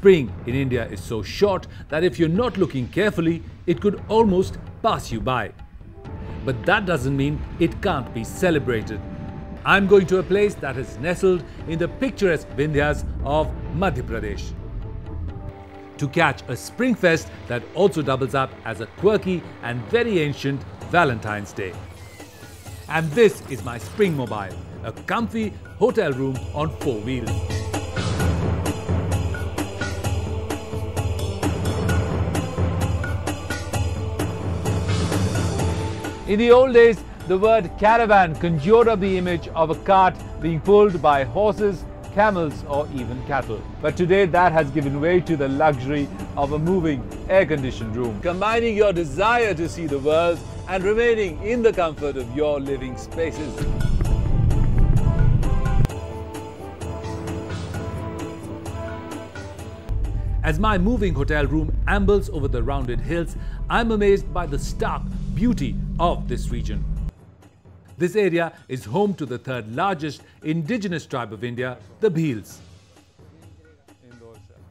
Spring in India is so short that if you're not looking carefully, it could almost pass you by. But that doesn't mean it can't be celebrated. I'm going to a place that is nestled in the picturesque Vindhyas of Madhya Pradesh to catch a spring fest that also doubles up as a quirky and very ancient Valentine's Day. And this is my Spring Mobile, a comfy hotel room on 4 wheels. In the old days, the word caravan conjured up the image of a cart being pulled by horses, camels or even cattle. But today that has given way to the luxury of a moving air-conditioned room, combining your desire to see the world and remaining in the comfort of your living spaces. As my moving hotel room ambles over the rounded hills, I'm amazed by the stark beauty of this region. This area is home to the third largest indigenous tribe of India, the Bhils.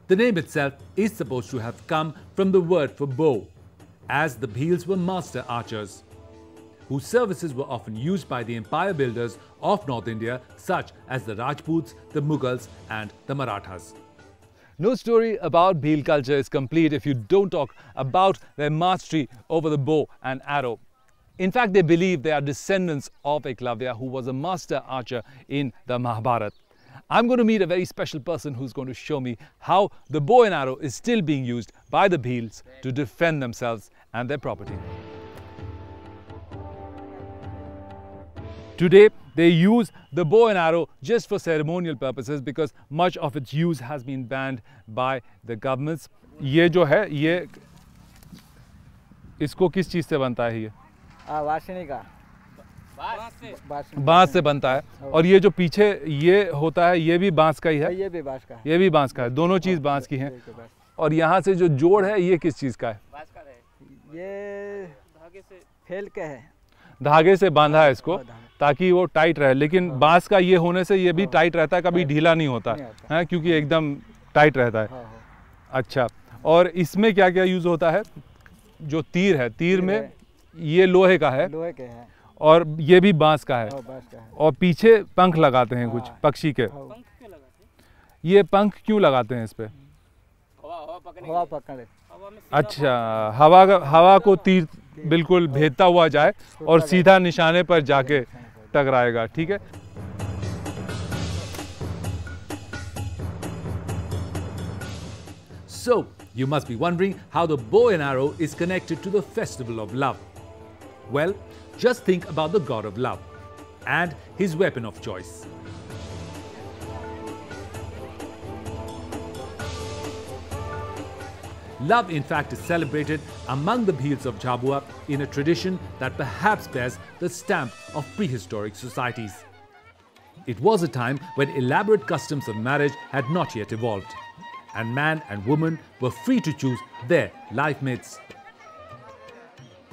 The name itself is supposed to have come from the word for bow, as the Bhils were master archers, whose services were often used by the empire builders of North India, such as the Rajputs, the Mughals and the Marathas. No story about Bhil culture is complete if you don't talk about their mastery over the bow and arrow. In fact, they believe they are descendants of Eklavya, who was a master archer in the Mahabharata. I'm going to meet a very special person who's going to show me how the bow and arrow is still being used by the Bhils to defend themselves and their property. Today, they use the bow and arrow just for ceremonial purposes because much of its use has been banned by the governments. ये जो है, ये इसको किस चीज़ से बनता है ये? वासनी का बांस से बनता है। और ये जो पीछे ये होता है, ये भी बांस का ही है? ये भी बांस का है। ये भी बांस का है। दोनों चीज़ बांस की हैं। और यहाँ से जो जोड़ है, ये किस चीज़ का है? ये धागे से फैल के है। धागे से बांधा है इसको ताकि वो टाइट रहे, लेकिन बांस का ये होने से ये भी टाइट रहता है, कभी ढीला नहीं होता है, क्योंकि एकदम टाइट रहता है। अच्छा, और इसमें क्या क्या यूज़ होता है? जो तीर है, तीर में ये लोहे का है, लोहे के है, और ये भी बांस का है, और पीछे पंख लगाते हैं कुछ पक्षी के। ये पंख क्यों लगाते हैं इस पे? हवा पकड़े। अच्छा, हवा को तीर बिल्कुल भेदता हुआ जाए और सीधा निशाने पर जाके टकराएगा, ठीक है। So, you must be wondering how the bow and arrow is connected to the festival of love. Well, just think about the god of love and his weapon of choice. Love, in fact, is celebrated among the Bhils of Jhabua in a tradition that perhaps bears the stamp of prehistoric societies. It was a time when elaborate customs of marriage had not yet evolved, and man and woman were free to choose their life mates.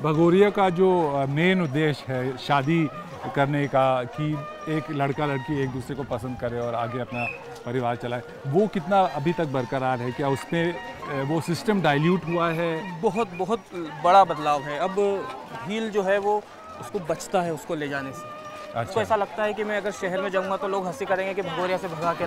Bhagoria का जो main उद्देश्य है शादी करने का कि एक लड़का लड़की एक दूसरे को पसंद करे और आगे अपना परिवार चलाए, वो कितना अभी तक बरकरार है? क्या उसमें वो सिस्टम डाइल्यूट हुआ है? बहुत बहुत बड़ा बदलाव है। अब भील जो है वो उसको बचता है उसको ले जाने से। अच्छा। उसको ऐसा लगता है कि मैं अगर शहर में जाऊंगा तो लोग हंसी करेंगे कि भगोरिया से भगा के।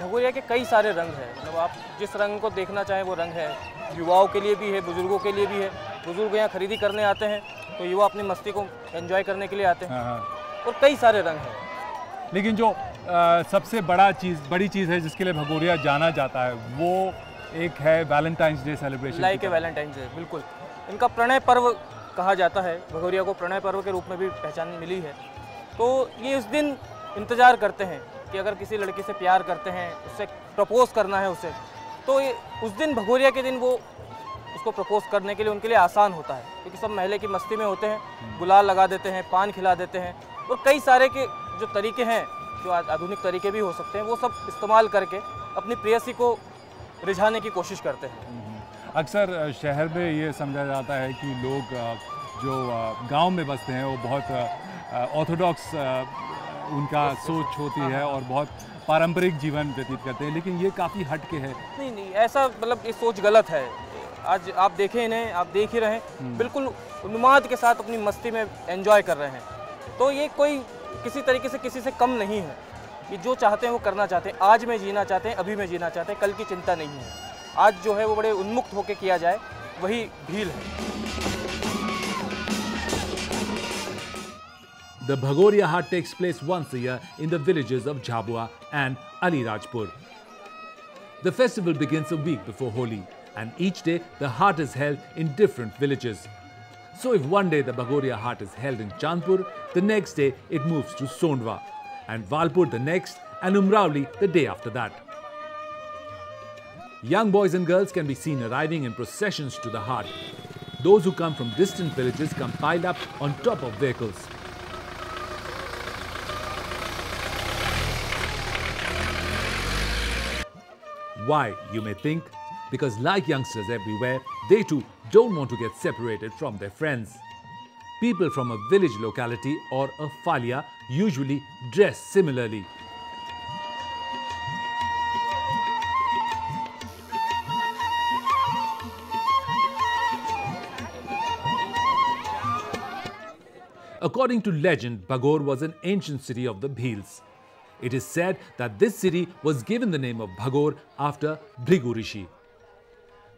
भगोरिया के कई सारे रंग हैं, मतलब आप जिस रंग को देखना चाहें वो रंग है। युवाओं के लिए भी है, बुजुर्गों के लिए भी है। बुजुर्ग यहाँ खरीदी करने आते हैं तो युवा अपनी मस्ती को एंजॉय करने के लिए आते हैं। और कई सारे रंग हैं। लेकिन जो सबसे बड़ी चीज़ है जिसके लिए भगोरिया जाना जाता है वो एक है Valentine's day celebration. Like a Valentine's day, बिल्कुल। इनका प्रणय पर्व कहा जाता है। भगोरिया को प्रणय पर्व के रूप में भी पहचान मिली है। तो ये उस दिन इंतज़ार करते हैं कि अगर किसी लड़की से प्यार करते हैं, उससे प्रपोज करना है उसे, तो ये उस दिन भगोरिया के दिन वो उसको प्रपोज करने के लिए उनके लिए आसान होता है, क्योंकि सब महले की मस्ती में होते हैं, गुलाल लगा देते हैं, पान खिला देते हैं, और कई सारे के जो तरीके हैं, जो आधुनिक तरीके भी हो सकते हैं, वो सब इस्तेमाल करके अपनी प्रेयसी को रिझाने की कोशिश करते हैं। अक्सर शहर में ये समझा जाता है कि लोग जो गांव में बसते हैं वो बहुत ऑर्थोडॉक्स उनका सोच होती है और बहुत पारंपरिक जीवन व्यतीत करते हैं, लेकिन ये काफ़ी हट के है। नहीं, ऐसा मतलब ये सोच गलत है। आज आप देखें इन्हें, आप देख ही रहे हैं, बिल्कुल उन्माद के साथ अपनी मस्ती में एंजॉय कर रहे हैं। तो ये कोई किसी तरीके से किसी से कम नहीं है, कि जो चाहते हैं वो करना चाहते हैं, आज में जीना चाहते हैं, अभी में जीना चाहते हैं, कल की चिंता नहीं है। आज जो है वो बड़े उन्मुक्त होकर किया जाए, वही भील है। The Bhagoria Haat takes place once a year in the villages of Jhabua and Alirajpur. The festival begins a week before Holi, and each day the Haat is held in different villages. So if one day the Bhagoria Haat is held in Chandpur, the next day it moves to Sondwa, and Valpur the next, and Umrauli the day after that. Young boys and girls can be seen arriving in processions to the Haat. Those who come from distant villages come piled up on top of vehicles. Why, you may think? Because like youngsters everywhere, they too don't want to get separated from their friends. People from a village locality or a falia usually dress similarly. According to legend, Bhagor was an ancient city of the Bhils. It is said that this city was given the name of Bhagor after Bhrigu Rishi.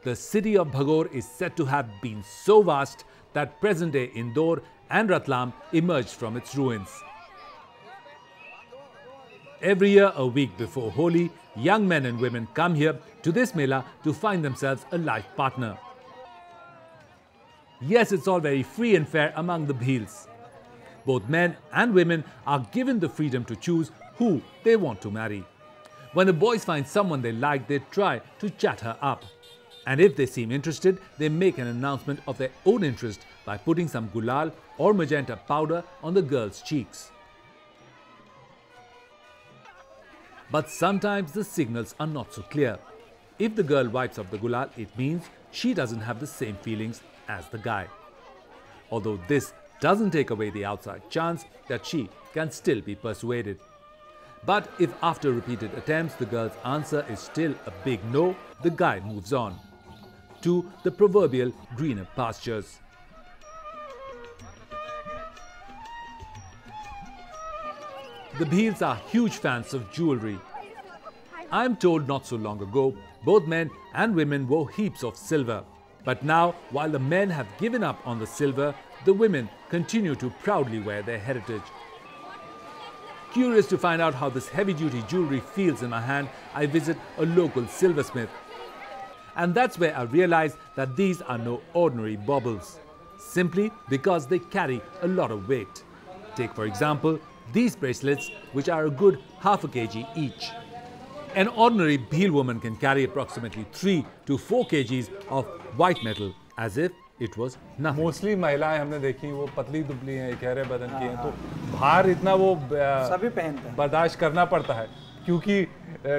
The city of Bhagor is said to have been so vast that present-day Indore and Ratlam emerged from its ruins. Every year, a week before Holi, young men and women come here to this mela to find themselves a life partner. Yes, it's all very free and fair among the Bhils. Both men and women are given the freedom to choose who they want to marry. When the boys find someone they like, they try to chat her up. And if they seem interested, they make an announcement of their own interest by putting some gulal or magenta powder on the girl's cheeks. But sometimes the signals are not so clear. If the girl wipes off the gulal, it means she doesn't have the same feelings as the guy. Although this doesn't take away the outside chance that she can still be persuaded. But if after repeated attempts the girl's answer is still a big no, the guy moves on to the proverbial greener pastures. The Bhils are huge fans of jewelry. I am told not so long ago, both men and women wore heaps of silver. But now, while the men have given up on the silver, the women continue to proudly wear their heritage. Curious to find out how this heavy-duty jewelry feels in my hand, I visit a local silversmith. And that's where I realize that these are no ordinary baubles, simply because they carry a lot of weight. Take for example, these bracelets, which are a good half a kg each. An ordinary Bhil woman can carry approximately 3 to 4 kgs of white metal, as if it was nothing. Mostly महिलाएं हमने देखी वो पतली दुबली हैं, गहरे बदन की हैं, तो भार इतना वो सभी पहनते हैं, बर्दाश्त करना पड़ता है क्योंकि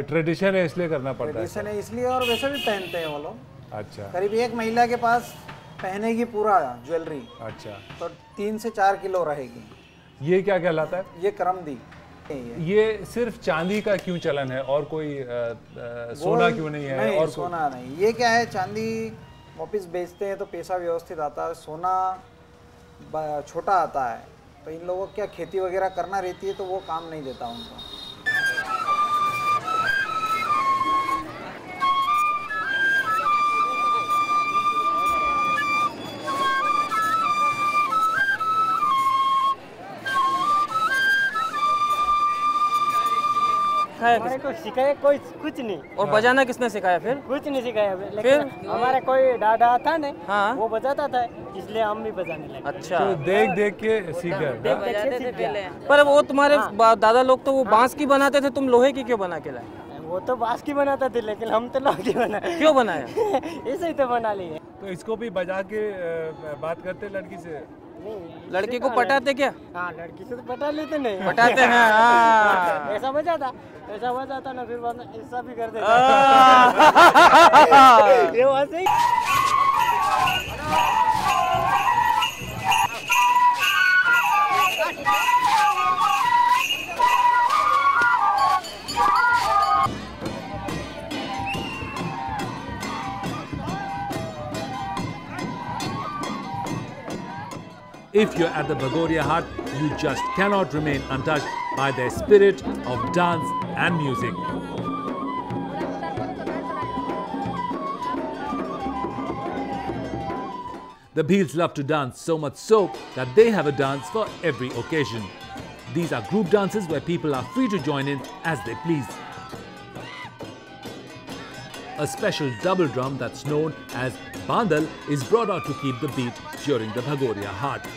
ट्रेडिशन है, इसलिए करना पड़ता है। ट्रेडिशन है इसलिए, और वैसे भी पहनते हैं वो लोग। अच्छा। करीब एक महिला के पास पहनेगी पूरा ज्वेलरी, अच्छा, तो 3 से 4 किलो रहेगी। ये क्या कहलाता है? ये करमदी। ये सिर्फ चांदी का क्यों चलन है और कोई सोना क्यों नहीं है? नहीं, और सोना नहीं। ये क्या है, चांदी वापिस बेचते हैं तो पैसा व्यवस्थित आता है, सोना छोटा आता है, तो इन लोगों को क्या खेती वगैरह करना रहती है तो वो काम नहीं देता उनको। हमारे को सिखाया कोई कुछ नहीं। और बजाना किसने सिखाया फिर? कुछ नहीं सिखाया फिर हमारे कोई दादा था ना, हाँ? वो बजाता था, इसलिए हम भी बजाने लगे। अच्छा, तो देख देख के सीख गए। पर वो तुम्हारे दादा लोग तो वो बांस की बनाते थे, तुम लोहे की क्यों बना के लाए? वो तो बांस की बनाते थे, लेकिन हम तो लोहे की बनाए। क्यों बनाया? ऐसे ही तो बना लिए। तो इसको भी बजा के बात करते लड़की से? लड़की को पटाते क्या? हाँ, लड़की से तो पटा लेते नहीं, पटाते हैं। हाँ। ऐसा बजाता ना, फिर बाद में ऐसा भी कर देता। ये वैसे ही। If you're at the Bhagoria Hut, you just cannot remain untouched by their spirit of dance and music. The Bhils love to dance so much so that they have a dance for every occasion. These are group dances where people are free to join in as they please. A special double drum that's known as Bandal is brought out to keep the beat during the Bhagoria Hut.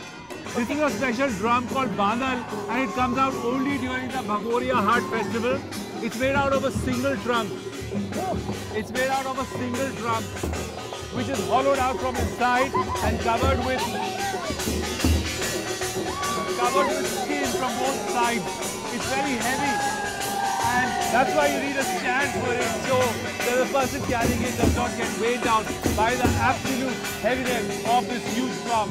This is a special drum called Bandal, and it comes out only during the Bhagoria Hut festival. It's made out of a single trunk. It's made out of a single drum, which is hollowed out from inside and covered with skin from both sides. It's very heavy, and that's why you need a stand for it, so that the person carrying it does not get weighed down by the absolute heaviness of this huge drum.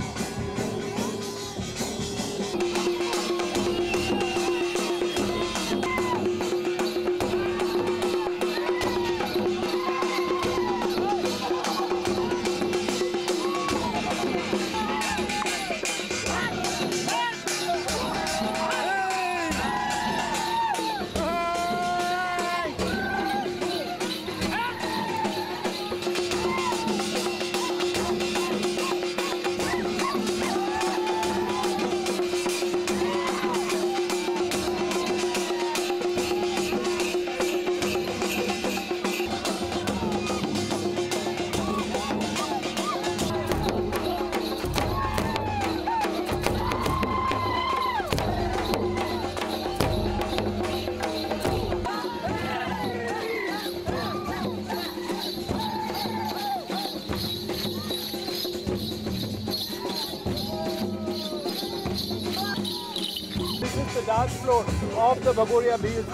The dance floor of the Bhagoria Bhils,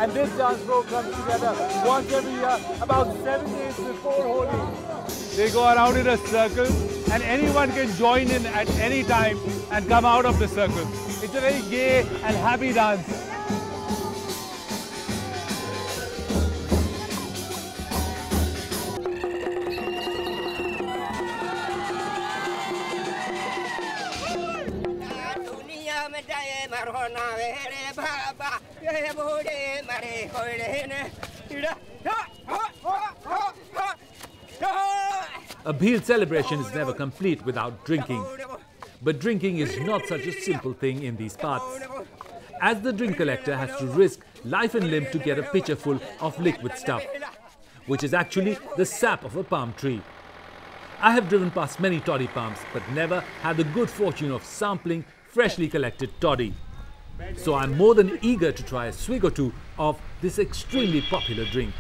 and this dance floor comes together once every year, about 7 days before Holi. They go around in a circle, and anyone can join in at any time and come out of the circle. It's a very gay and happy dance. A Bhil celebration is never complete without drinking. But drinking is not such a simple thing in these parts, as the drink collector has to risk life and limb to get a pitcher full of liquid stuff, which is actually the sap of a palm tree. I have driven past many toddy palms, but never had the good fortune of sampling freshly collected toddy. So I'm more than eager to try a swig or two of this extremely popular drink.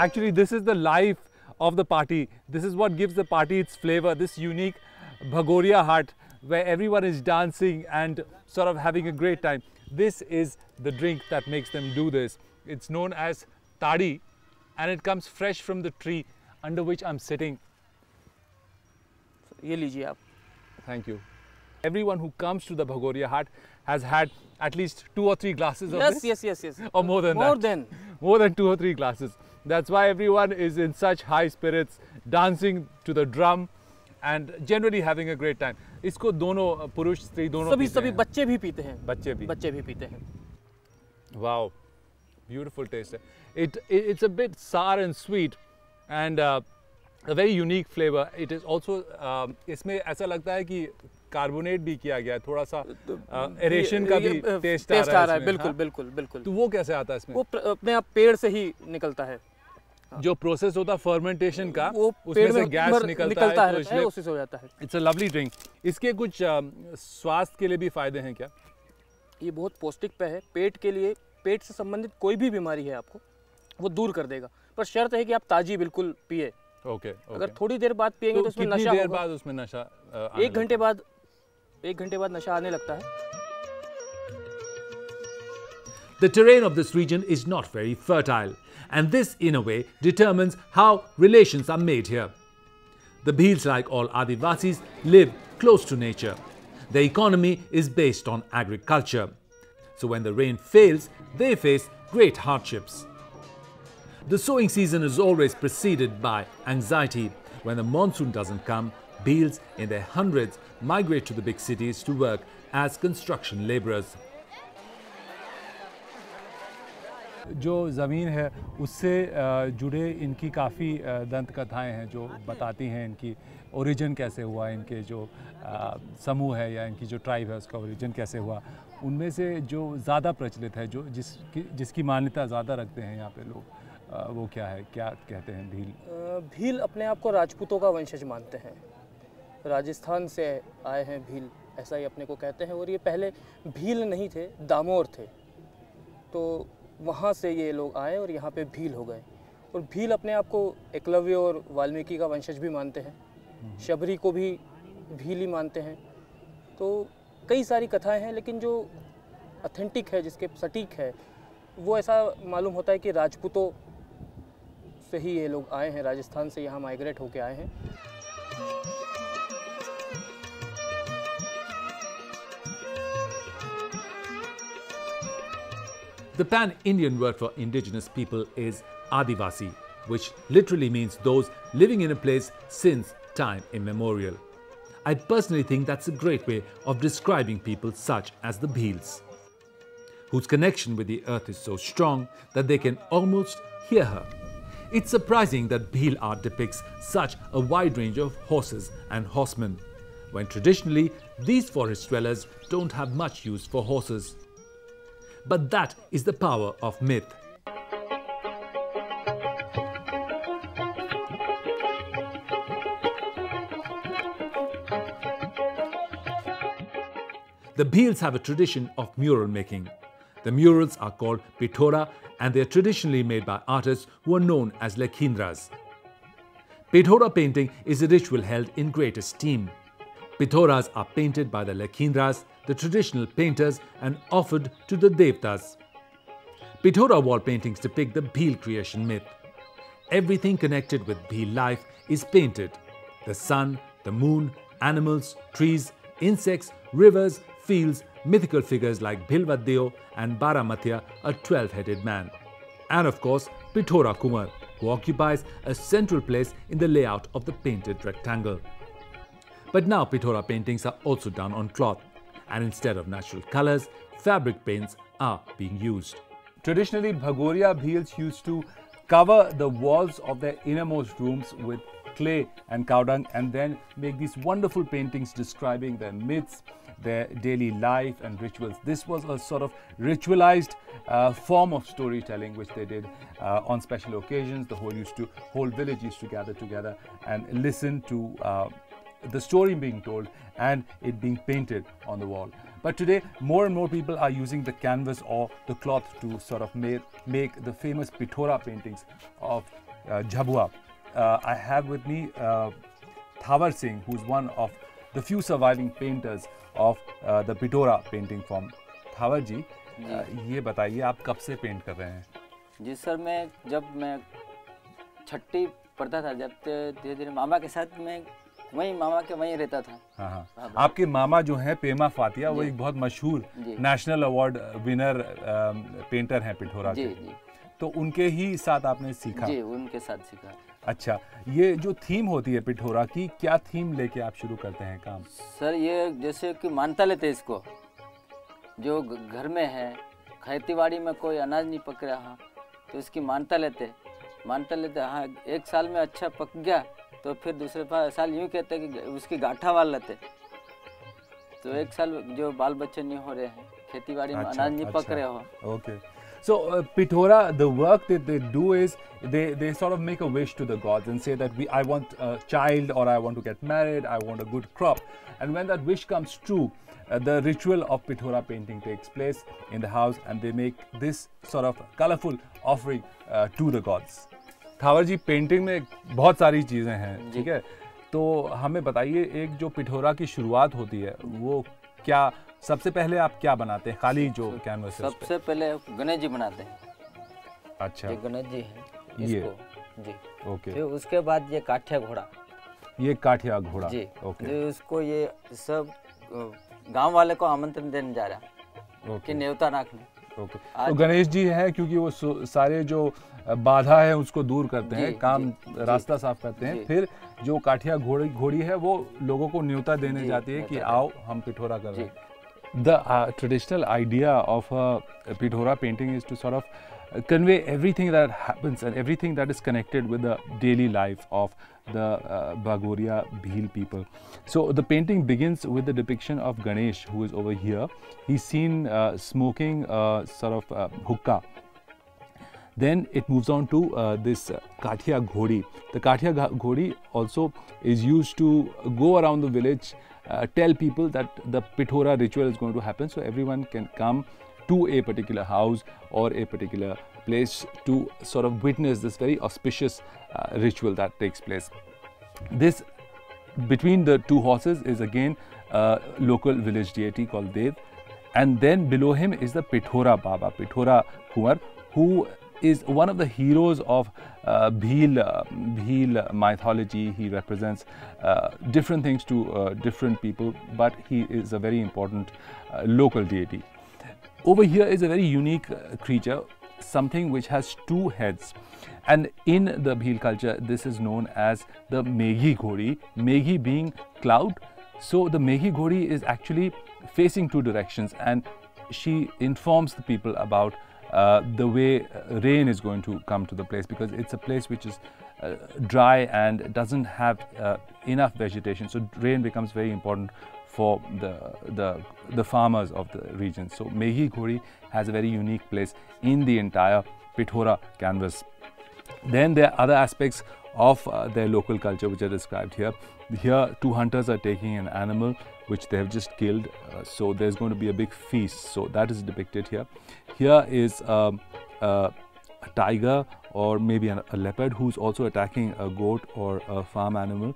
Actually, this is the life of the party. This is what gives the party its flavor, this unique Bhagoria Hut where everyone is dancing and sort of having a great time. This is the drink that makes them do this. It's known as tadi, and it comes fresh from the tree under which I'm sitting. ये लीजिए आप. Thank you. Everyone who comes to the Bhagoria Hut has had at least 2 or 3 glasses of this. Yes. Or more than that. More than 2 or 3 glasses. That's why everyone is in such high spirits, dancing to the drum and generally having a great time. इसको दोनों पुरुष स्त्री दोनों सभी बच्चे भी पीते हैं, बच्चे भी पीते हैं। Wow, beautiful taste. It's a bit sour and sweet, and a very unique flavor. It is also इसमें ऐसा लगता है कि कार्बोनेट भी किया गया है, थोड़ा सा एरेशन का भी टेस्ट आ रहा है। बिल्कुल। तो वो कैसे आता है इसमें? वो अपने आप पेड़ से ही निकलता है। जो प्रोसेस होता है फर्मेंटेशन का, वो उसमें से गैस निकलता है, तो इसलिए उसी से हो जाता है। It's a lovely drink. इसके कुछ स्वास्थ्य के लिए भी फायदे हैं क्या? ये बहुत पौष्टिक पेय है। पेट के लिए, पेट से संबंधित कोई भी बीमारी है आपको वो दूर कर देगा, पर शर्त है कि आप ताजी बिल्कुल पिए। ओके। अगर थोड़ी देर बाद पिएंगे तो उसमें नशा कितनी देर बाद उसमें नशा? 1 घंटे बाद नशा आने लगता है। The terrain of this region is not very fertile, and this, in a way, determines how relations are made here. The Bhils, like all Adivasis, live close to nature. Their economy is based on agriculture. So when the rain fails, they face great hardships. The sowing season is always preceded by anxiety. When the monsoon doesn't come, Bhils in their hundreds migrate to the big cities to work as construction laborers. जो ज़मीन है उससे जुड़े इनकी काफ़ी दंत कथाएँ हैं जो बताती हैं इनकी ओरिजिन कैसे हुआ, इनके जो समूह है या इनकी जो ट्राइब है उसका ओरिजिन कैसे हुआ। उनमें से जो ज़्यादा प्रचलित है, जो जिसकी मान्यता ज़्यादा रखते हैं यहाँ पे लोग, वो क्या है, क्या कहते हैं? भील अपने आप को राजपूतों का वंशज मानते हैं। राजस्थान से आए हैं भील, ऐसा ही अपने को कहते हैं। और ये पहले भील नहीं थे, दामोर थे, तो वहाँ से ये लोग आए और यहाँ पे भील हो गए। और भील अपने आप को एकलव्य और वाल्मीकि का वंशज भी मानते हैं, शबरी को भी भील ही मानते हैं। तो कई सारी कथाएं हैं, लेकिन जो ऑथेंटिक है, जिसके सटीक है, वो ऐसा मालूम होता है कि राजपूतों से ही ये लोग आए हैं, राजस्थान से यहाँ माइग्रेट होके आए हैं। The pan-Indian word for indigenous people is Adivasi, which literally means those living in a place since time immemorial. I personally think that's a great way of describing people such as the Bhils, whose connection with the earth is so strong that they can almost hear her. It's surprising that Bhil art depicts such a wide range of horses and horsemen, when traditionally these forest dwellers don't have much use for horses. But that is the power of myth. The Bhils have a tradition of mural making. The murals are called Pithora, and they are traditionally made by artists who are known as Lekhindras. Pithora painting is a ritual held in great esteem. Pithoras are painted by the Lekhindras, the traditional painters, and offered to the Devtas. Pithora wall paintings depict the Bhil creation myth. Everything connected with Bhil life is painted. The sun, the moon, animals, trees, insects, rivers, fields, mythical figures like Bhilvadeo and Baramatya, a 12-headed man. And of course, Pithora Kumar, who occupies a central place in the layout of the painted rectangle. But now Pithora paintings are also done on cloth, and instead of natural colors, fabric paints are being used. Traditionally, Bhagoria Bhils used to cover the walls of their innermost rooms with clay and cow dung, and then make these wonderful paintings describing their myths, their daily life and rituals. This was a sort of ritualized form of storytelling which they did on special occasions. The whole village used to gather together and listen to the story being told and it being painted on the wall. But today, more and more people are using the canvas or the cloth to sort of make the famous Pithora paintings of Jhabua. I have with me Thawar Singh, who's one of the few surviving painters of the Pithora painting form. Thawar ji, ये बताइए आप कब से paint कर रहे हैं? जी sir, जब मैं छठी पढ़ता था, जब धीरे-धीरे मामा के साथ मैं मामा के वहीं रहता था। हाँ। आपके मामा जो हैं पेमा फातिया, वो एक बहुत मशहूर नेशनल अवार्ड विनर पेंटर हैं पिठोरा के। तो उनके ही साथ आपने सीखा? जी, उनके साथ सीखा। अच्छा, ये जो थीम होती है पिठोरा की, क्या थीम लेके आप शुरू करते हैं काम? सर ये जैसे कि मानता लेते हैं इसको, जो घर में है खेती बाड़ी में कोई अनाज नहीं पक रहा तो इसकी मानता लेते हाँ, एक साल में अच्छा पक गया तो फिर दूसरे साल यूँ कहते हैं कि उसकी गाठा वाल लेते, तो एक साल जो बाल बच्चे नहीं हो रहे हैं खेती बाड़ी में अनाज नहीं पक रहे हो। Okay. So Pithora, the work that they do is they sort of make a wish to the gods and say that I want a child, or I want to get married, I want a good crop. And when that wish comes true, the ritual of Pithora painting takes place in the house, and they make this sort of colorful offering to the gods. Thawar ji, painting में बहुत सारी चीज़ें हैं, ठीक है, तो हमें बताइए एक जो पिठोरा की शुरुआत होती है वो क्या, सबसे पहले आप क्या बनाते हैं? खाली जो कैनवस है सबसे पहले गणेश जी बनाते हैं। अच्छा, ये गणेश जी हैं, ये इसको जी, ओके, फिर उसके बाद ये काठिया घोड़ा, ये काठिया घोड़ा जी, ओके, जो उसको ये सब गांव वाले को आमंत्रण देने जा रहा है कि न्योता रखने। ओके, तो गणेश जी है क्योंकि वो सारे जो बाधा है उसको दूर करते हैं, काम रास्ता साफ करते हैं, फिर जो काठिया घोड़ी है वो लोगों को न्योता देने जाती है कि आओ हम पिठोरा कर रहे हैं। The traditional idea of a Pithora painting is to sort of convey everything that happens and everything that is connected with the daily life of the Bhagoria Bhil people. So the painting begins with the depiction of Ganesh, who is over here. He's seen smoking sort of hookah. Then it moves on to this Kathia Ghodi. The Kathia Ghodi also is used to go around the village, tell people that the Pithora ritual is going to happen, so everyone can come to a particular house or a particular place to sort of witness this very auspicious ritual that takes place. This, between the two horses, is again a local village deity called Dev, and then below him is the Pithora Baba, Pithora Kumar, who is one of the heroes of Bhil mythology. He represents different things to different people, but he is a very important local deity. Over here is a very unique creature, something which has two heads, and in the Bhil culture this is known as the Meghi Ghodi, Meghi being cloud. So the Meghi Ghodi is actually facing two directions, and she informs the people about the way rain is going to come to the place, because it's a place which is dry and doesn't have enough vegetation. So rain becomes very important for the farmers of the region. So Meghi Ghodi has a very unique place in the entire Pithora canvas. Then there are other aspects of their local culture which are described here. Here two hunters are taking an animal which they have just killed, so there's going to be a big feast, so that is depicted here. Here is a tiger or maybe a leopard who's also attacking a goat or a farm animal,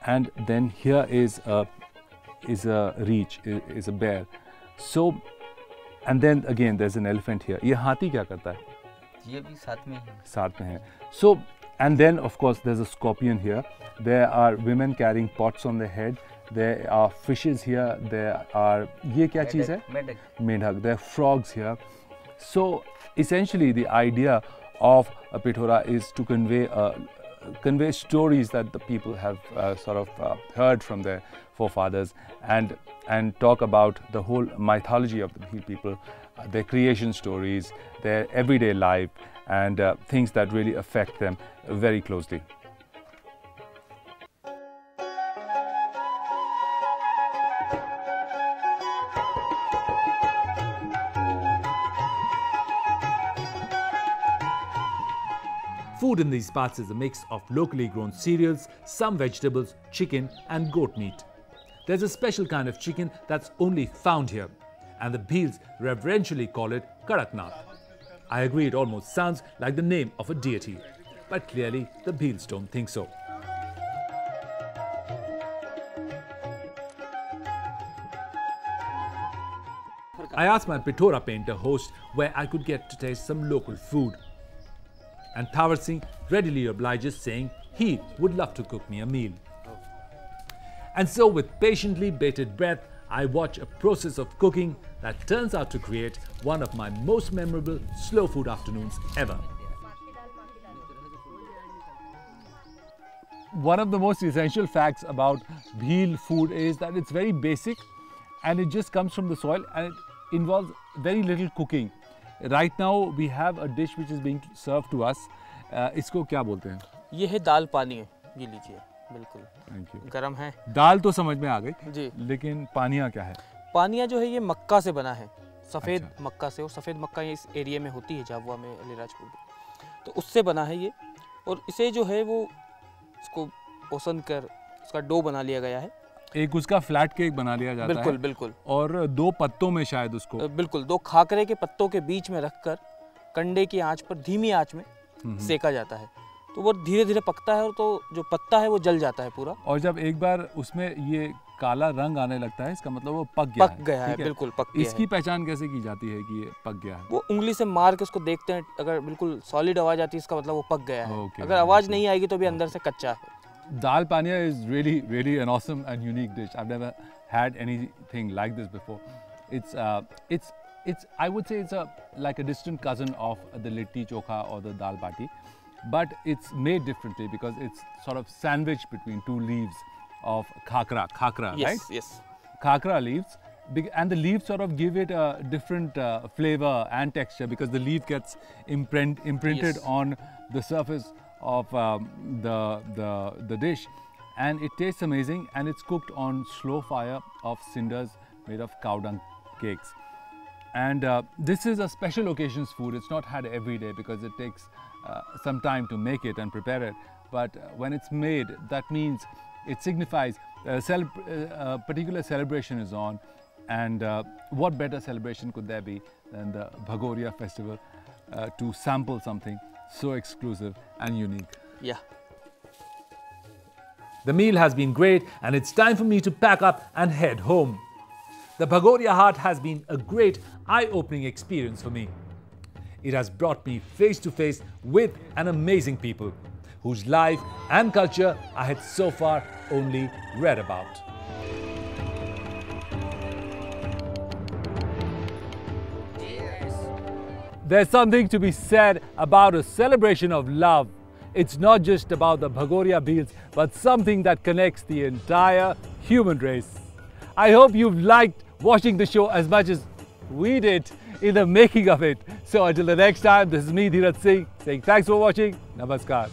and then here is a reach, is a bear. So, and then again there's an elephant here. ये हाथी क्या करता है? ये भी साथ में है। साथ में है. So, and then of course there's a scorpion here. There are women carrying pots on their head. There are fishes here. There are, ये क्या चीज़ है? मेढक. Medhak. There are frogs here. So essentially the idea of a Pithora is to convey stories that the people have sort of heard from their forefathers, and talk about the whole mythology of the Bhil people, their creation stories, their everyday life, and things that really affect them very closely. Food in these parts is a mix of locally grown cereals, some vegetables, chicken and goat meat. There's a special kind of chicken that's only found here, and the Bhils reverentially call it Kadaknath. I agree, it almost sounds like the name of a deity, but clearly the Bhils don't think so. I asked my Pithora painter host where I could get to taste some local food, and Thawar Singh readily obliges, saying he would love to cook me a meal. And so with patiently bated breath, I watch a process of cooking that turns out to create one of my most memorable slow food afternoons ever. one of the most essential facts about bhil food is that it's very basic and it just comes from the soil and it involves very little cooking. Right now we have a dish which is being served to us. इसको क्या बोलते हैं? ये है दाल पानी है, ये लीजिए। बिल्कुल थैंक यू। गरम है। दाल तो समझ में आ गई जी, लेकिन पानिया क्या है? पानिया जो है ये मक्का से बना है, सफ़ेद अच्छा। मक्का से, और सफ़ेद मक्का इस एरिया में होती है झाबुआ में, अलीराजपुर में, तो उससे बना है ये। और इसे जो है वो इसको ओसन कर उसका डो बना लिया गया है। एक उसका फ्लैट केक बना लिया जाता बिल्कुल है। बिल्कुल। और 2 पत्तों में शायद उसको बिल्कुल 2 खाकरे के पत्तों के बीच में रखकर कंडे की आंच पर, धीमी आंच में सेका जाता है, तो वो धीरे धीरे पकता है और तो जो पत्ता है वो जल जाता है पूरा। और जब एक बार उसमें ये काला रंग आने लगता है इसका मतलब वो पक गया है। बिल्कुल पक गया है। इसकी पहचान कैसे की जाती है कि ये पक गया है? वो उंगली से मार के उसको देखते हैं, अगर बिल्कुल सॉलिड आवाज आती है इसका मतलब वो पक गया है। Okay, अगर आवाज नहीं आएगी तो भी अंदर से कच्चा है। Dal pania is really an awesome and unique dish. I've never had anything like this before. It's I would say it's like a distant cousin of the litti chokha or the dal bati, but it's made differently because it's sort of sandwiched between 2 leaves of khakra, Yes, right? yes. Khakra leaves, and the leaves sort of give it a different flavor and texture because the leaf gets imprinted Yes. on the surface of the dish, and it tastes amazing, and it's cooked on slow fire of cinders made of cow dung cakes. And this is a special occasions food. It's not had every day because it takes some time to make it and prepare it, but when it's made, that means it signifies a particular celebration is on, and what better celebration could there be than the Bhagoria festival to sample something so exclusive and unique. Yeah. The meal has been great and it's time for me to pack up and head home. The Bhagoria Haat has been a great eye-opening experience for me. It has brought me face to face with an amazing people whose life and culture I had so far only read about. There's something to be said about a celebration of love. It's not just about the Bhagoria Bheels, but something that connects the entire human race. I hope you've liked watching the show as much as we did in the making of it. So until the next time, this is me, Dheeraj Singh, saying thanks for watching. Namaskar.